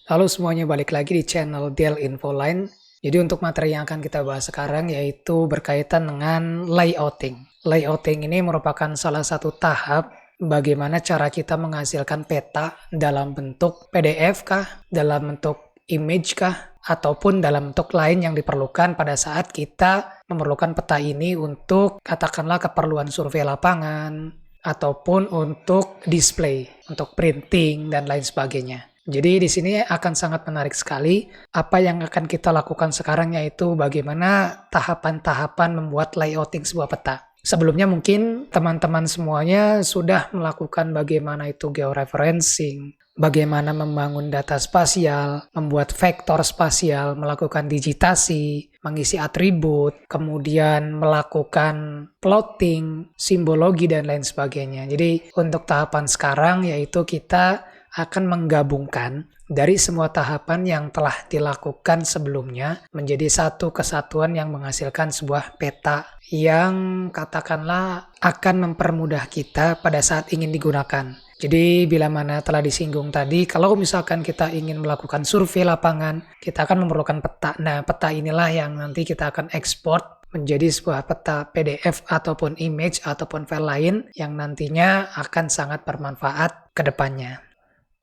Halo semuanya, balik lagi di channel Del Infoline. Jadi untuk materi yang akan kita bahas sekarang yaitu berkaitan dengan layouting. Layouting ini merupakan salah satu tahap bagaimana cara kita menghasilkan peta dalam bentuk PDF kah, dalam bentuk image kah, ataupun dalam bentuk lain yang diperlukan pada saat kita memerlukan peta ini untuk katakanlah keperluan survei lapangan, ataupun untuk display, untuk printing, dan lain sebagainya. Jadi di sini akan sangat menarik sekali apa yang akan kita lakukan sekarang, yaitu bagaimana tahapan-tahapan membuat layouting sebuah peta. Sebelumnya mungkin teman-teman semuanya sudah melakukan bagaimana itu georeferencing, bagaimana membangun data spasial, membuat vektor spasial, melakukan digitasi, mengisi atribut, kemudian melakukan plotting, simbologi, dan lain sebagainya. Jadi untuk tahapan sekarang yaitu kita akan menggabungkan dari semua tahapan yang telah dilakukan sebelumnya menjadi satu kesatuan yang menghasilkan sebuah peta yang katakanlah akan mempermudah kita pada saat ingin digunakan. Jadi bila mana telah disinggung tadi, kalau misalkan kita ingin melakukan survei lapangan, kita akan memerlukan peta. Nah, peta inilah yang nanti kita akan ekspor menjadi sebuah peta PDF ataupun image ataupun file lain yang nantinya akan sangat bermanfaat ke depannya.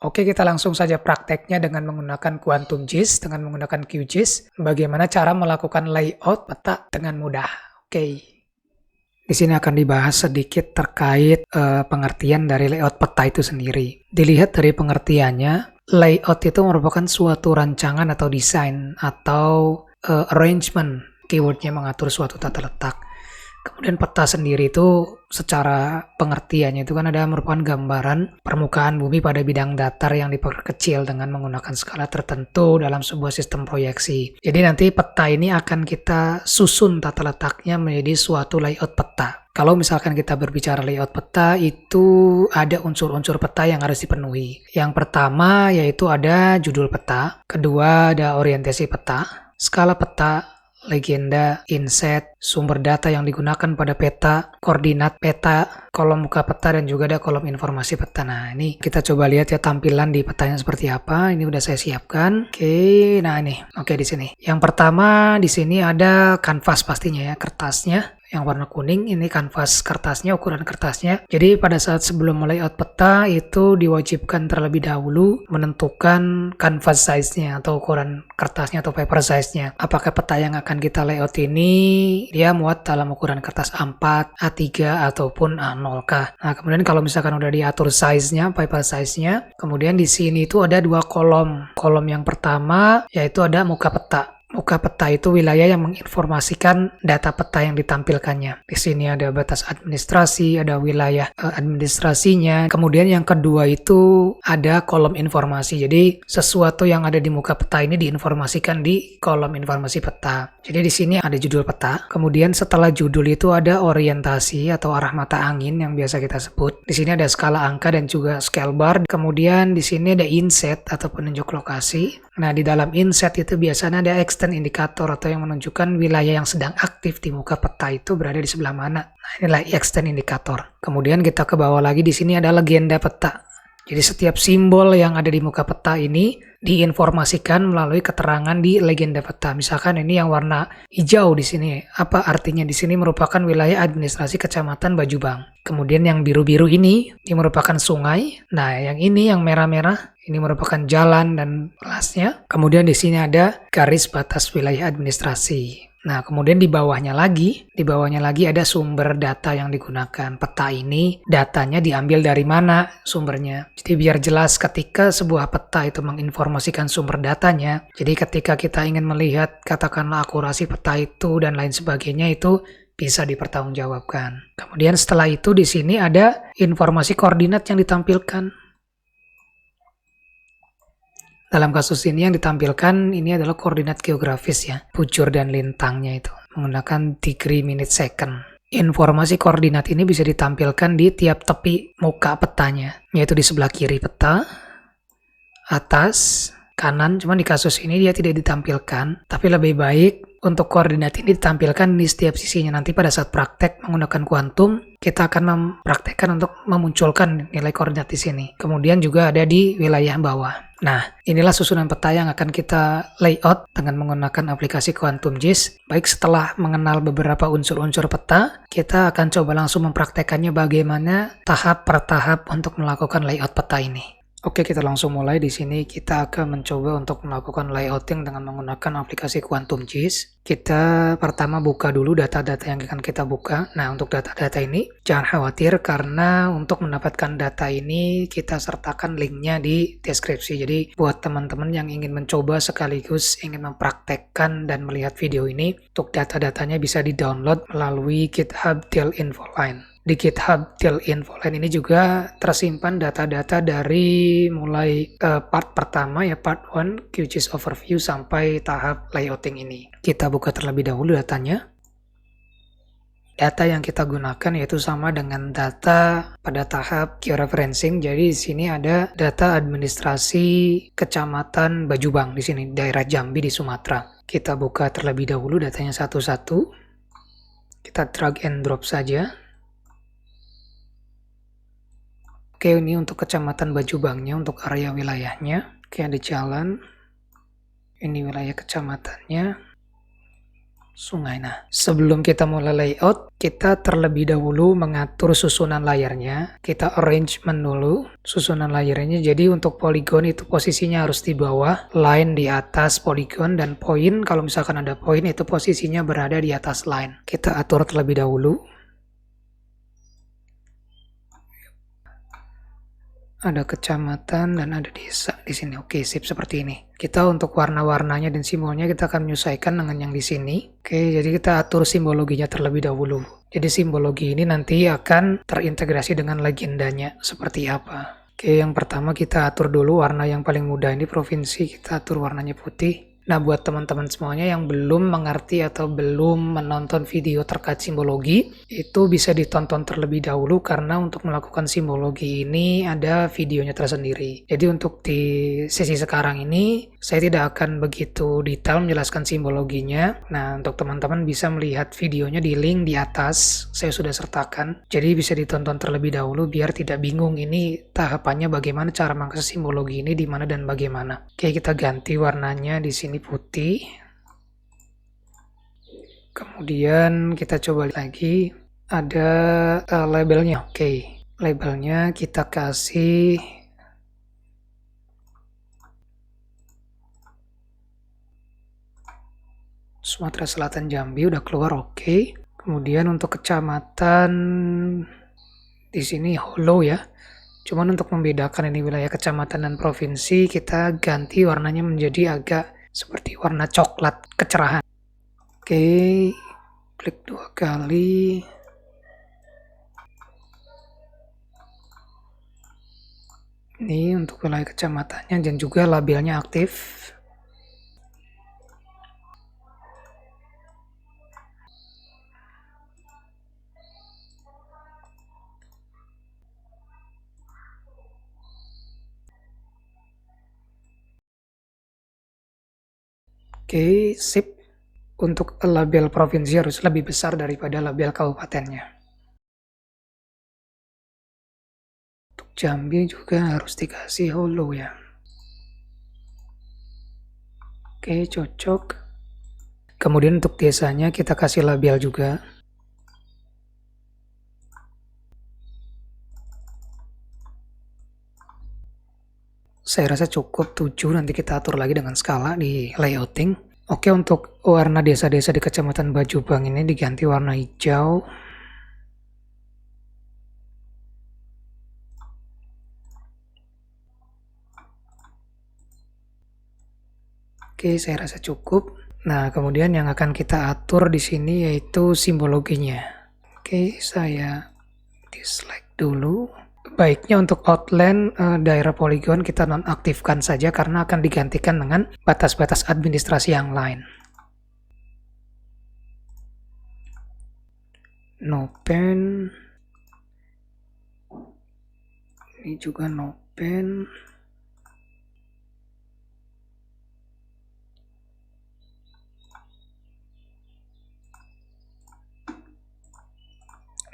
Oke, kita langsung saja prakteknya dengan menggunakan Quantum GIS, dengan menggunakan QGIS, bagaimana cara melakukan layout peta dengan mudah. Oke. Di sini akan dibahas sedikit terkait pengertian dari layout peta itu sendiri. Dilihat dari pengertiannya, layout itu merupakan suatu rancangan atau desain atau arrangement, keywordnya mengatur suatu tata letak. Kemudian peta sendiri itu secara pengertiannya itu kan ada merupakan gambaran permukaan bumi pada bidang datar yang diperkecil dengan menggunakan skala tertentu dalam sebuah sistem proyeksi. Jadi nanti peta ini akan kita susun tata letaknya menjadi suatu layout peta. Kalau misalkan kita berbicara layout peta, itu ada unsur-unsur peta yang harus dipenuhi. Yang pertama yaitu ada judul peta, kedua ada orientasi peta, skala peta, legenda, inset, sumber data yang digunakan pada peta, koordinat peta, kolom muka peta, dan juga ada kolom informasi peta. Nah, ini kita coba lihat ya tampilan di petanya seperti apa. Ini udah saya siapkan. Oke, nah ini. Oke, di sini. Yang pertama di sini ada kanvas pastinya ya, kertasnya. Yang warna kuning ini kanvas kertasnya, ukuran kertasnya. Jadi pada saat sebelum layout peta itu diwajibkan terlebih dahulu menentukan kanvas size-nya atau ukuran kertasnya atau paper size-nya. Apakah peta yang akan kita layout ini dia muat dalam ukuran kertas A4, A3 ataupun A0K. Nah, kemudian kalau misalkan udah diatur size-nya, paper size-nya, kemudian di sini itu ada dua kolom. Kolom yang pertama yaitu ada muka peta. Muka peta itu wilayah yang menginformasikan data peta yang ditampilkannya. Di sini ada batas administrasi, ada wilayah administrasinya. Kemudian yang kedua itu ada kolom informasi. Jadi sesuatu yang ada di muka peta ini diinformasikan di kolom informasi peta. Jadi di sini ada judul peta. Kemudian setelah judul itu ada orientasi atau arah mata angin yang biasa kita sebut. Di sini ada skala angka dan juga scale bar. Kemudian di sini ada inset atau penunjuk lokasi. Nah, di dalam inset itu biasanya ada extend indikator atau yang menunjukkan wilayah yang sedang aktif di muka peta itu berada di sebelah mana. Nah, inilah extend indikator. Kemudian kita ke bawah lagi, di sini ada legenda peta. Jadi setiap simbol yang ada di muka peta ini diinformasikan melalui keterangan di legenda peta. Misalkan ini yang warna hijau di sini. Apa artinya? Di sini merupakan wilayah administrasi Kecamatan Bajubang. Kemudian yang biru-biru ini merupakan sungai. Nah, yang ini yang merah-merah ini merupakan jalan dan kelasnya. Kemudian di sini ada garis batas wilayah administrasi. Nah, kemudian di bawahnya lagi ada sumber data yang digunakan. Peta ini datanya diambil dari mana sumbernya. Jadi biar jelas ketika sebuah peta itu menginformasikan sumber datanya. Jadi ketika kita ingin melihat katakanlah akurasi peta itu dan lain sebagainya itu bisa dipertanggungjawabkan. Kemudian setelah itu di sini ada informasi koordinat yang ditampilkan. Dalam kasus ini yang ditampilkan ini adalah koordinat geografis ya, bujur dan lintangnya itu menggunakan degree, minute, second. Informasi koordinat ini bisa ditampilkan di tiap tepi muka petanya, yaitu di sebelah kiri peta, atas, kanan. Cuma di kasus ini dia tidak ditampilkan, tapi lebih baik untuk koordinat ini ditampilkan di setiap sisinya. Nanti pada saat praktek menggunakan kuantum, kita akan mempraktekkan untuk memunculkan nilai koordinat di sini. Kemudian juga ada di wilayah bawah. Nah, inilah susunan peta yang akan kita layout dengan menggunakan aplikasi Quantum JIS. Baik, setelah mengenal beberapa unsur-unsur peta, kita akan coba langsung mempraktekannya bagaimana tahap per tahap untuk melakukan layout peta ini. Oke, kita langsung mulai. Di sini kita akan mencoba untuk melakukan layouting dengan menggunakan aplikasi Quantum JIS. Kita pertama buka dulu data-data yang akan kita buka. Nah, untuk data-data ini jangan khawatir karena untuk mendapatkan data ini kita sertakan linknya di deskripsi. Jadi buat teman-teman yang ingin mencoba sekaligus ingin mempraktekkan dan melihat video ini, untuk data-datanya bisa di-download melalui GitHub Dell Infoline. Di GitHub Dell Infoline ini juga tersimpan data-data dari mulai part pertama ya, part 1 QGIS overview sampai tahap layouting ini. Kita buka terlebih dahulu datanya. Data yang kita gunakan yaitu sama dengan data pada tahap georeferencing. Jadi di sini ada data administrasi Kecamatan Bajubang di sini, daerah Jambi di Sumatera. Kita buka terlebih dahulu datanya satu-satu. Kita drag and drop saja. Oke, ini untuk Kecamatan Bajubangnya, untuk area wilayahnya. Oke, ada jalan. Ini wilayah kecamatannya. Sungai. Nah, sebelum kita mulai layout, kita terlebih dahulu mengatur susunan layarnya. Kita arrangement dulu susunan layarnya. Jadi untuk poligon itu posisinya harus di bawah, line di atas poligon, dan poin, kalau misalkan ada poin itu posisinya berada di atas line. Kita atur terlebih dahulu. Ada kecamatan dan ada desa di sini. Oke, sip, seperti ini. Kita untuk warna-warnanya dan simbolnya kita akan menyesuaikan dengan yang di sini. Oke, jadi kita atur simbologinya terlebih dahulu. Jadi simbologi ini nanti akan terintegrasi dengan legendanya seperti apa. Oke, yang pertama kita atur dulu warna yang paling mudah ini provinsi, kita atur warnanya putih. Nah, buat teman-teman semuanya yang belum mengerti atau belum menonton video terkait simbologi, itu bisa ditonton terlebih dahulu karena untuk melakukan simbologi ini ada videonya tersendiri. Jadi untuk di sesi sekarang ini, saya tidak akan begitu detail menjelaskan simbologinya. Nah, untuk teman-teman bisa melihat videonya di link di atas, saya sudah sertakan. Jadi bisa ditonton terlebih dahulu biar tidak bingung ini tahapannya bagaimana cara mengakses simbologi ini di mana dan bagaimana. Oke, kita ganti warnanya di sini putih. Kemudian kita coba lagi ada labelnya. Oke, labelnya kita kasih Sumatera Selatan Jambi, udah keluar. Oke. Kemudian untuk kecamatan di sini Holo ya. Cuman untuk membedakan ini wilayah kecamatan dan provinsi, kita ganti warnanya menjadi agak seperti warna coklat kecerahan. Oke, klik 2 kali. Ini untuk wilayah kecamatannya dan juga labelnya aktif. Oke, sip. Untuk label provinsi harus lebih besar daripada label kabupatennya. Untuk Jambi juga harus dikasih holo ya. Oke, cocok. Kemudian untuk desanya kita kasih label juga. Saya rasa cukup 7, nanti kita atur lagi dengan skala di layouting. Oke, untuk warna desa-desa di Kecamatan Bajubang ini diganti warna hijau. Oke, saya rasa cukup. Nah, kemudian yang akan kita atur di sini yaitu simbologinya. Oke, saya dislike dulu. Baiknya untuk outline daerah poligon kita nonaktifkan saja karena akan digantikan dengan batas-batas administrasi yang lain. No pen. Ini juga no pen.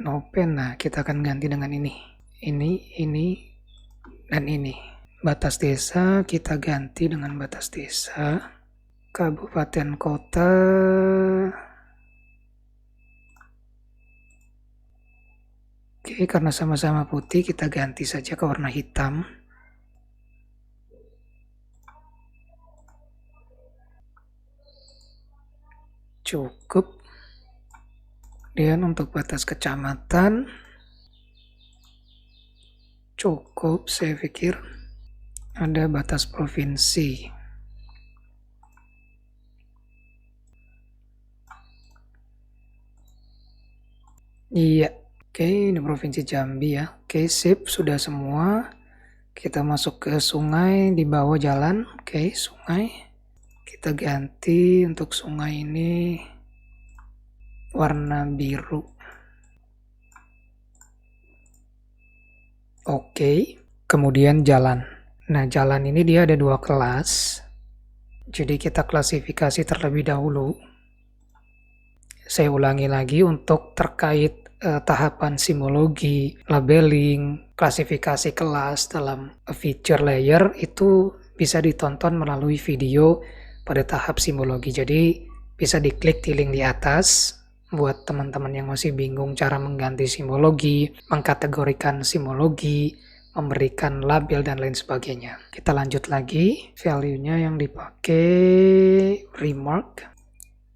no pen. Nah, kita akan ganti dengan ini, dan ini. Batas desa kita ganti dengan batas desa. Kabupaten kota oke, karena sama-sama putih kita ganti saja ke warna hitam. Cukup. Kemudian untuk batas kecamatan cukup, saya pikir. Ada batas provinsi. Iya, oke, ini provinsi Jambi ya. Oke, sip, sudah semua. Kita masuk ke sungai di bawah jalan. Oke, sungai. Kita ganti untuk sungai ini warna biru. Oke, kemudian jalan. Nah, jalan ini dia ada 2 kelas. Jadi kita klasifikasi terlebih dahulu. Saya ulangi lagi untuk terkait tahapan simologi, labeling, klasifikasi kelas dalam feature layer itu bisa ditonton melalui video pada tahap simologi. Jadi bisa diklik di link di atas buat teman-teman yang masih bingung cara mengganti simologi, mengkategorikan simologi, memberikan label dan lain sebagainya. Kita lanjut lagi, value-nya yang dipakai remark,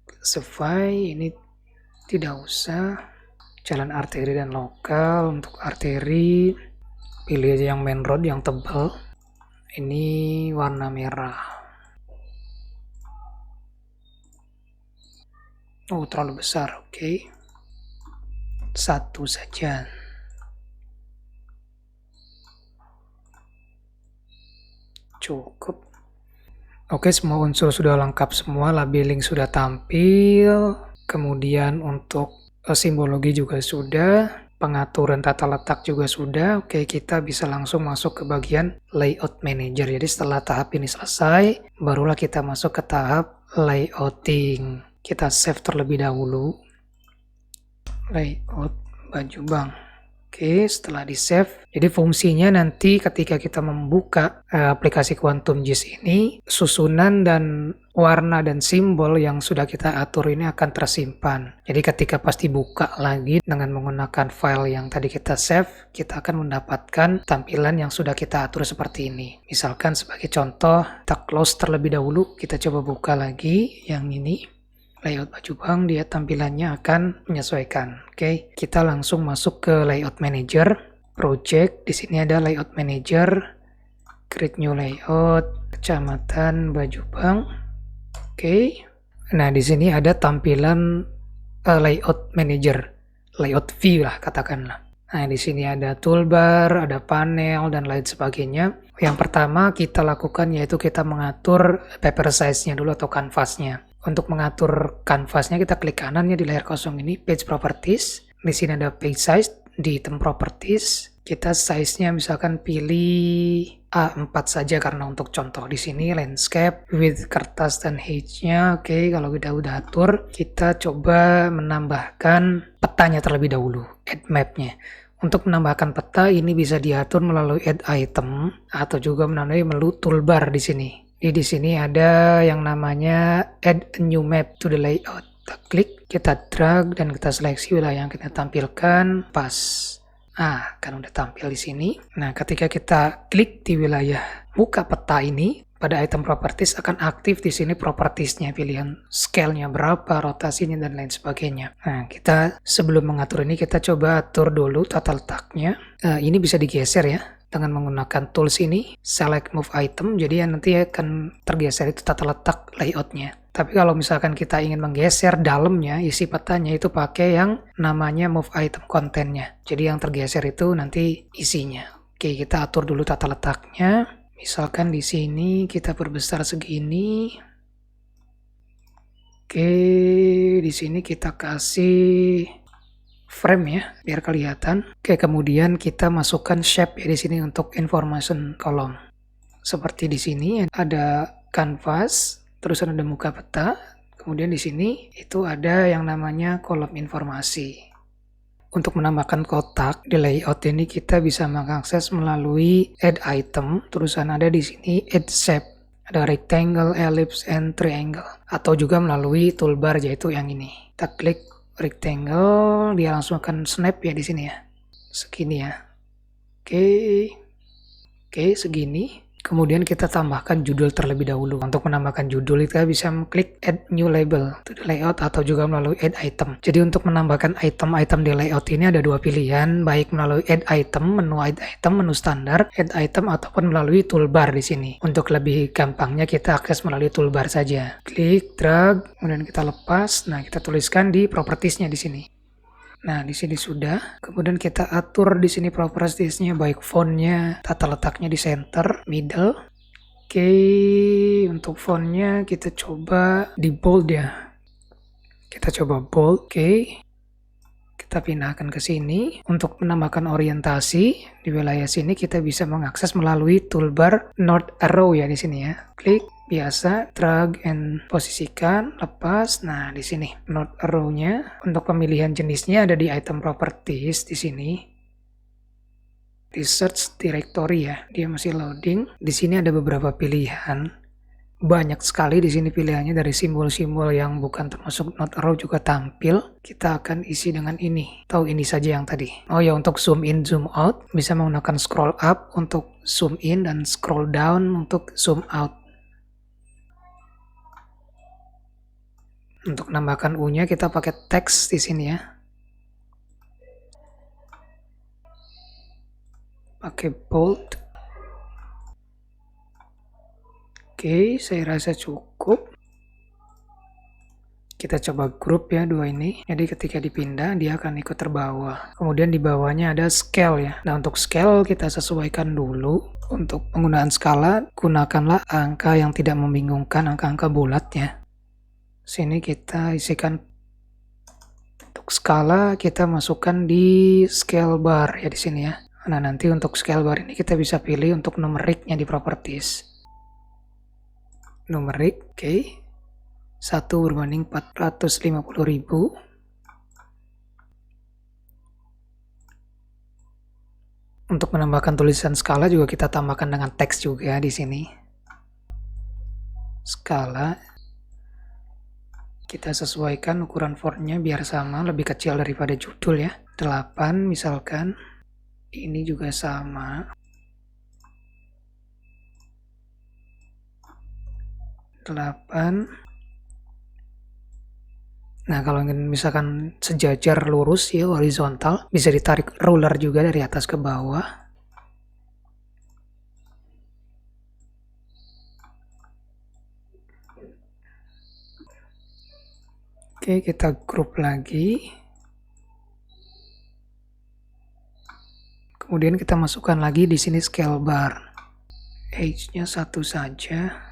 classify, ini tidak usah. Jalan arteri dan lokal, untuk arteri pilih aja yang main road yang tebal. Ini warna merah. Oh, terlalu besar, oke. 1 saja. Cukup. Oke, semua unsur sudah lengkap semua, labeling sudah tampil. Kemudian untuk simbologi juga sudah, pengaturan tata letak juga sudah. Oke, kita bisa langsung masuk ke bagian layout manager. Jadi setelah tahap ini selesai, barulah kita masuk ke tahap layouting. Kita save terlebih dahulu. Layout baju bank. Oke, setelah di save, jadi fungsinya nanti ketika kita membuka aplikasi QuantumGIS ini, susunan dan warna dan simbol yang sudah kita atur ini akan tersimpan. Jadi ketika pas dibuka lagi dengan menggunakan file yang tadi kita save, kita akan mendapatkan tampilan yang sudah kita atur seperti ini. Misalkan sebagai contoh, kita close terlebih dahulu, kita coba buka lagi yang ini. Layout baju bank, dia tampilannya akan menyesuaikan. Oke, kita langsung masuk ke layout manager, project. Di sini ada layout manager, create new layout, kecamatan baju bank. Oke, nah di sini ada tampilan layout manager, layout view lah katakanlah. Nah di sini ada toolbar, ada panel dan lain sebagainya. Yang pertama kita lakukan yaitu kita mengatur paper size-nya dulu atau kanvasnya. Untuk mengatur kanvasnya kita klik kanan ya di layar kosong ini, page properties. Di sini ada page size, di item properties. Kita size-nya misalkan pilih A4 saja karena untuk contoh. Di sini landscape, width kertas dan height-nya. Oke, kalau kita udah atur, kita coba menambahkan petanya terlebih dahulu, add map-nya. Untuk menambahkan peta ini bisa diatur melalui add item atau juga melalui menu toolbar di sini. Di sini ada yang namanya add a new map to the layout. Kita klik, kita drag dan kita seleksi wilayah yang kita tampilkan, pas. Kan udah tampil di sini. Nah, ketika kita klik di wilayah buka peta ini, pada item properties akan aktif di sini propertiesnya, pilihan scale-nya berapa, rotasinya dan lain sebagainya. Nah, kita sebelum mengatur ini kita coba atur dulu tata letaknya. Ini bisa digeser ya dengan menggunakan tools ini, select move item, jadi nanti akan tergeser itu tata letak layoutnya. Tapi kalau misalkan kita ingin menggeser dalamnya, isi petanya itu pakai yang namanya move item contentnya. Jadi yang tergeser itu nanti isinya. Oke, kita atur dulu tata letaknya. Misalkan di sini kita perbesar segini. Oke, di sini kita kasih frame ya, biar kelihatan. Oke, kemudian kita masukkan shape ya di sini untuk information column. Seperti di sini ada canvas, terus ada muka peta. Kemudian di sini itu ada yang namanya kolom informasi. Untuk menambahkan kotak di layout ini kita bisa mengakses melalui add item, terusan ada di sini add shape. Ada rectangle, ellipse, and triangle. Atau juga melalui toolbar yaitu yang ini. Kita klik rectangle, dia langsung akan snap ya di sini ya. Segini ya. Oke, segini. Kemudian kita tambahkan judul terlebih dahulu. Untuk menambahkan judul kita bisa klik add new label to the layout atau juga melalui add item. Jadi untuk menambahkan item-item di layout ini ada dua pilihan, baik melalui add item, menu standar, add item ataupun melalui toolbar di sini. Untuk lebih gampangnya kita akses melalui toolbar saja. Klik, drag, kemudian kita lepas. Nah, kita tuliskan di propertiesnya di sini. Nah, di sini sudah. Kemudian kita atur di sini propertiesnya, baik fontnya, tata letaknya di center, middle. Oke, untuk fontnya kita coba di bold ya. Kita coba bold, oke. Kita pindahkan ke sini. Untuk menambahkan orientasi di wilayah sini kita bisa mengakses melalui toolbar north arrow ya di sini ya. Klik biasa, drag and posisikan, lepas. Nah, di sini north arrow-nya. Untuk pemilihan jenisnya ada di item properties di sini. Di search directory ya. Dia masih loading. Di sini ada beberapa pilihan. Banyak sekali di sini pilihannya, dari simbol-simbol yang bukan termasuk not arrow juga tampil. Kita akan isi dengan ini. Tahu ini saja yang tadi. Oh ya, untuk zoom in, zoom out bisa menggunakan scroll up untuk zoom in dan scroll down untuk zoom out. Untuk menambahkan U-nya kita pakai teks di sini ya. Pakai bold. Oke, saya rasa cukup. Kita coba grup ya dua ini. Jadi ketika dipindah dia akan ikut terbawa. Kemudian di bawahnya ada scale ya. Nah, untuk scale kita sesuaikan dulu. Untuk penggunaan skala gunakanlah angka yang tidak membingungkan, angka-angka bulat ya. Sini kita isikan. Untuk skala kita masukkan di scale bar ya di sini ya. Nah, nanti untuk scale bar ini kita bisa pilih untuk numeriknya di properties. Numerik, oke. 1/450.000. Untuk menambahkan tulisan skala juga kita tambahkan dengan teks juga di sini. Skala. Kita sesuaikan ukuran fontnya biar sama, lebih kecil daripada judul ya. 8 misalkan. Ini juga sama. 8. Nah, kalau ingin misalkan sejajar lurus ya, horizontal, bisa ditarik ruler juga dari atas ke bawah. Oke, kita grup lagi. Kemudian kita masukkan lagi di sini scale bar. H-nya 1 saja.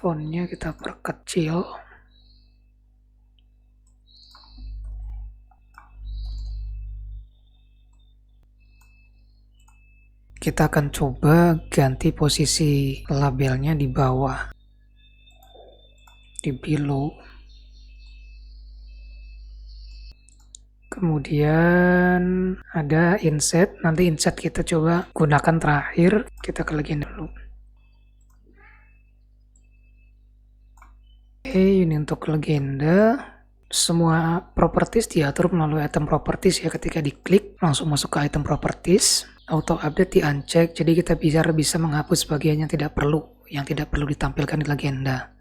Fontnya kita perkecil. Kita akan coba ganti posisi labelnya di bawah. Di below. Kemudian ada insert. Nanti insert kita coba gunakan terakhir. Kita ke legenda dulu. Oke, ini untuk legenda. Semua properties diatur melalui item properties ya. Ketika diklik langsung masuk ke item properties. Auto update di uncheck. Jadi kita bisa menghapus bagian yang tidak perlu ditampilkan di legenda.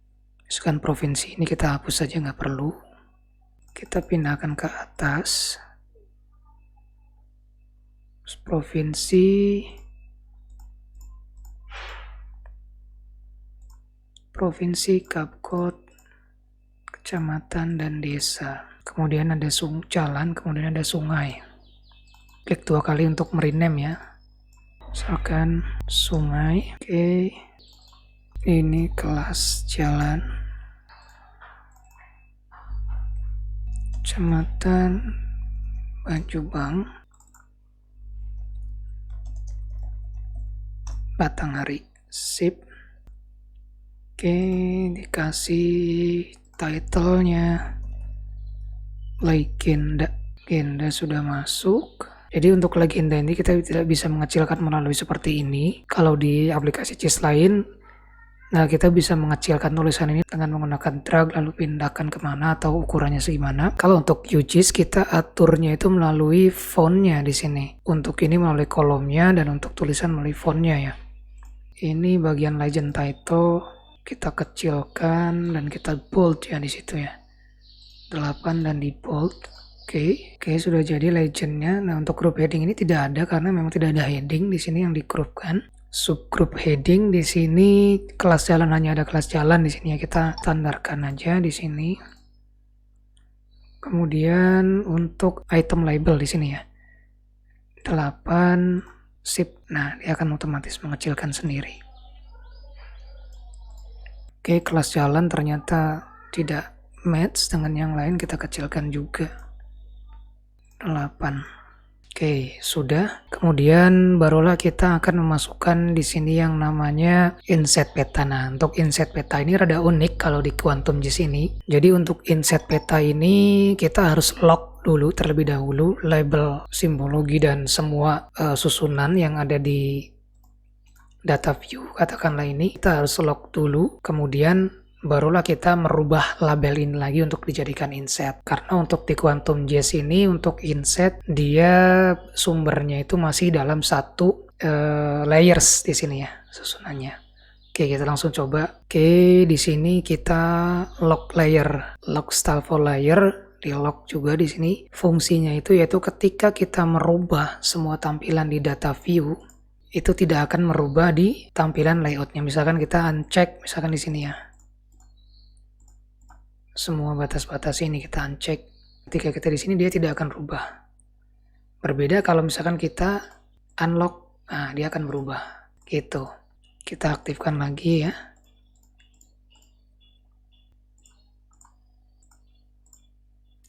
Misalkan provinsi ini kita hapus saja, nggak perlu. Kita pindahkan ke atas. Provinsi Kapkot, kecamatan dan desa. Kemudian ada jalan, kemudian ada sungai. Klik 2 kali untuk merename ya. Misalkan sungai. Oke. Ini kelas jalan. Kecamatan Bajubang, Batanghari. Sip. Oke, dikasih title-nya legenda. Legenda sudah masuk. Jadi untuk legenda ini kita tidak bisa mengecilkan melalui seperti ini. Kalau di aplikasi JIS lain, nah kita bisa mengecilkan tulisan ini dengan menggunakan drag lalu pindahkan kemana atau ukurannya segimana. Kalau untuk QGIS kita aturnya itu melalui fontnya di sini. Untuk ini melalui kolomnya dan untuk tulisan melalui fontnya ya. Ini bagian legend title kita kecilkan dan kita bold ya di situ ya. 8 dan di bold. Oke, sudah jadi legendnya. Nah untuk group heading ini tidak ada karena memang tidak ada heading di sini yang digrupkan. Subgroup heading di sini kelas jalan, hanya ada kelas jalan di sini ya, kita standarkan aja di sini. Kemudian untuk item label di sini ya 8 sip. Nah dia akan otomatis mengecilkan sendiri. Oke, kelas jalan ternyata tidak match dengan yang lain, kita kecilkan juga 8. Oke, sudah. Kemudian barulah kita akan memasukkan di sini yang namanya inset peta. Nah, untuk inset peta ini rada unik kalau di Quantum JIS ini. Jadi untuk inset peta ini kita harus lock dulu terlebih dahulu label, simbologi dan semua susunan yang ada di data view katakanlah ini. Kita harus lock dulu. Kemudian barulah kita merubah label ini lagi untuk dijadikan inset. Karena untuk di Quantum JIS ini untuk inset dia sumbernya itu masih dalam satu layers di sini ya susunannya. Oke, kita langsung coba. Oke, di sini kita lock layer, lock style for layer, di lock juga di sini. Fungsinya itu yaitu ketika kita merubah semua tampilan di data view itu tidak akan merubah di tampilan layoutnya. Misalkan kita uncheck misalkan di sini ya. Semua batas-batas ini kita uncheck. Ketika kita di sini dia tidak akan berubah. Berbeda kalau misalkan kita unlock, nah dia akan berubah. Gitu. Kita aktifkan lagi ya.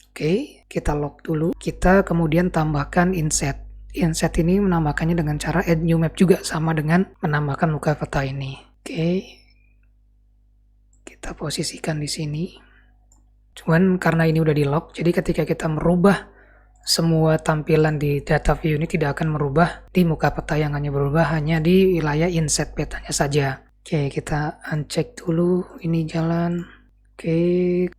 Oke, kita lock dulu. Kita kemudian tambahkan inset. Inset ini menambahkannya dengan cara add new map juga, sama dengan menambahkan muka peta ini. Oke. Kita posisikan di sini. Cuman karena ini udah di lock, jadi ketika kita merubah semua tampilan di data view ini tidak akan merubah di muka peta, yang hanya berubah hanya di wilayah inset petanya saja. Oke, kita uncheck dulu ini jalan. Oke.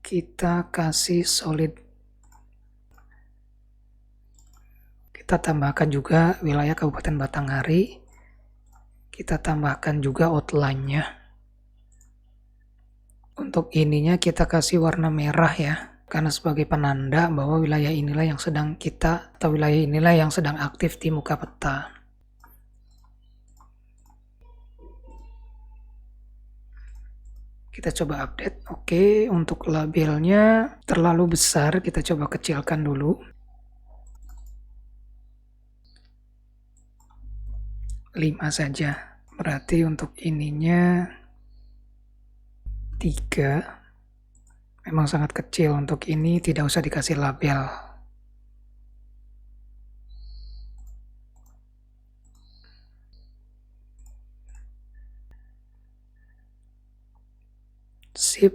Kita kasih solid. Kita tambahkan juga wilayah Kabupaten Batanghari. Kita tambahkan juga outline-nya. Untuk ininya kita kasih warna merah ya, karena sebagai penanda bahwa wilayah inilah yang sedang kita, atau wilayah inilah yang sedang aktif di muka peta. Kita coba update. Oke, untuk labelnya terlalu besar, kita coba kecilkan dulu. 5 saja. Berarti untuk ininya 3. Memang sangat kecil, untuk ini tidak usah dikasih label. Sip.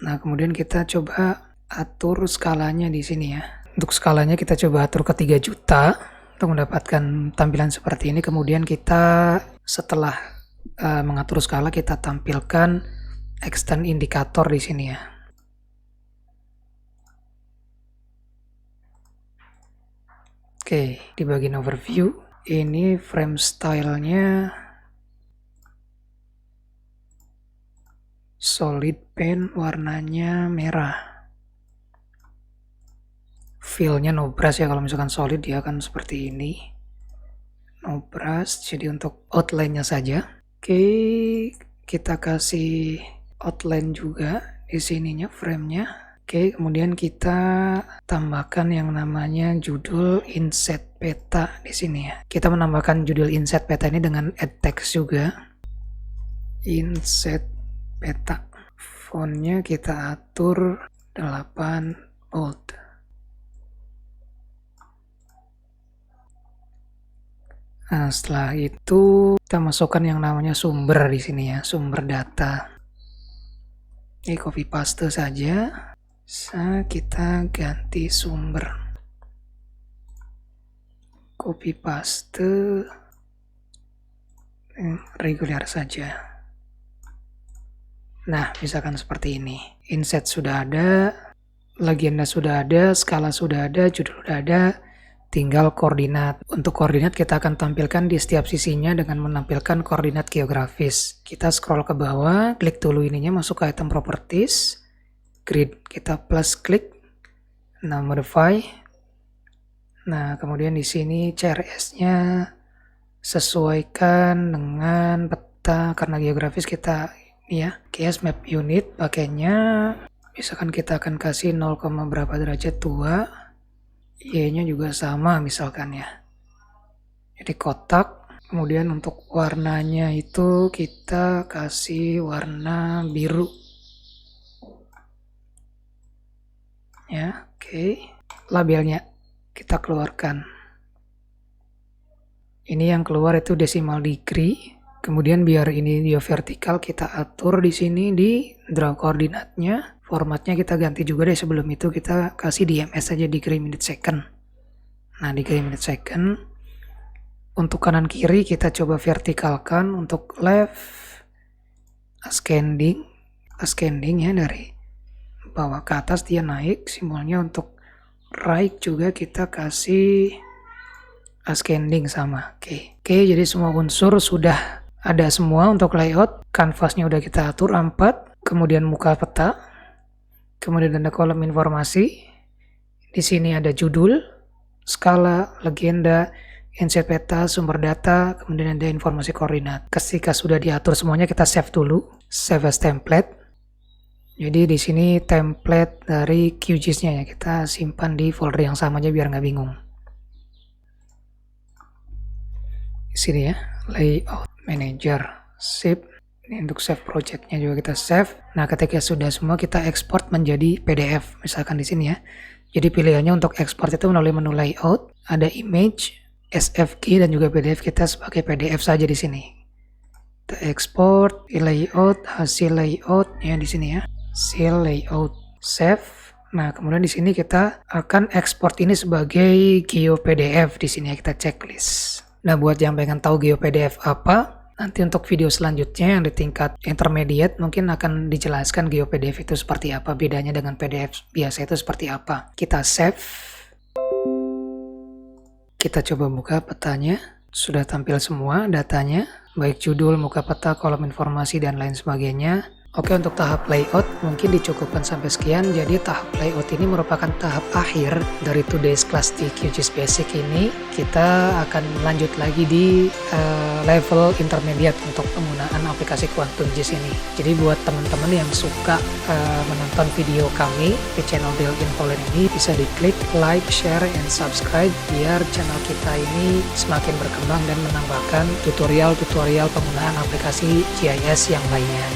Nah, kemudian kita coba atur skalanya di sini ya. Untuk skalanya kita coba atur ke 3 juta untuk mendapatkan tampilan seperti ini. Kemudian kita setelah mengatur skala, kita tampilkan extend indikator di sini ya. Oke, di bagian overview ini frame stylenya solid pen, warnanya merah. Feel-nya no brush ya, kalau misalkan solid dia akan seperti ini. No brush, jadi untuk outline-nya saja. Oke, kita kasih outline juga di sininya frame-nya. Oke, kemudian kita tambahkan yang namanya judul inset peta di sini ya. Kita menambahkan judul inset peta ini dengan add text juga. Inset peta. Fontnya kita atur 8 bold. Nah, setelah itu kita masukkan yang namanya sumber di sini ya, sumber data. Ini copy paste saja. Kita ganti sumber. Copy paste reguler saja. Nah, misalkan seperti ini. Inset sudah ada, legenda sudah ada, skala sudah ada, judul sudah ada, tinggal koordinat. Untuk koordinat kita akan tampilkan di setiap sisinya dengan menampilkan koordinat geografis. Kita scroll ke bawah, klik dulu ininya, masuk ke item properties, grid, kita plus klik, nah modify. Nah, kemudian di sini CRS-nya sesuaikan dengan peta, karena geografis kita ya, case map unit pakainya misalkan kita akan kasih 0, berapa derajat 2, Y-nya juga sama misalkan ya. Jadi kotak, kemudian untuk warnanya itu kita kasih warna biru. Ya, oke. Labelnya kita keluarkan. Ini yang keluar itu decimal degree. Kemudian biar ini dia vertikal, kita atur di sini di draw koordinatnya. Formatnya kita ganti juga deh, sebelum itu kita kasih DMS aja, degree minute second. Nah, degree minute second. Untuk kanan kiri kita coba vertikalkan, untuk left ascending ya, dari bawah ke atas dia naik simbolnya. Untuk right juga kita kasih ascending sama. Oke, jadi semua unsur sudah ada semua. Untuk layout, kanvasnya udah kita atur A4, kemudian muka peta, kemudian ada kolom informasi. Di sini ada judul, skala, legenda, inset peta, sumber data, kemudian ada informasi koordinat. Ketika sudah diatur semuanya, kita save dulu, save as template. Jadi di sini template dari QGIS-nya ya, kita simpan di folder yang sama aja biar nggak bingung. Di sini ya, layout manager, save. Ini untuk save projectnya juga kita save. Nah, ketika sudah semua kita export menjadi PDF, misalkan di sini ya. Jadi pilihannya untuk export itu melalui menu layout, ada image, SVG dan juga PDF. Kita sebagai PDF saja di sini. Kita export, layout, hasil layout ya di sini ya. Hasil layout, save. Nah, kemudian di sini kita akan export ini sebagai GeoPDF. Di sini ya kita checklist. Nah, buat yang pengen tahu GeoPDF apa, nanti untuk video selanjutnya yang di tingkat intermediate mungkin akan dijelaskan GeoPDF itu seperti apa, bedanya dengan PDF biasa itu seperti apa. Kita save. Kita coba buka petanya. Sudah tampil semua datanya, baik judul, muka peta, kolom informasi, dan lain sebagainya. Oke, untuk tahap layout mungkin dicukupkan sampai sekian. Jadi tahap layout ini merupakan tahap akhir dari today's class di QGIS Basic ini. Kita akan lanjut lagi di level intermediate untuk penggunaan aplikasi Quantum GIS ini. Jadi buat teman-teman yang suka menonton video kami di channel Dale Infoline ini, bisa diklik like, share, and subscribe biar channel kita ini semakin berkembang dan menambahkan tutorial-tutorial penggunaan aplikasi GIS yang lainnya.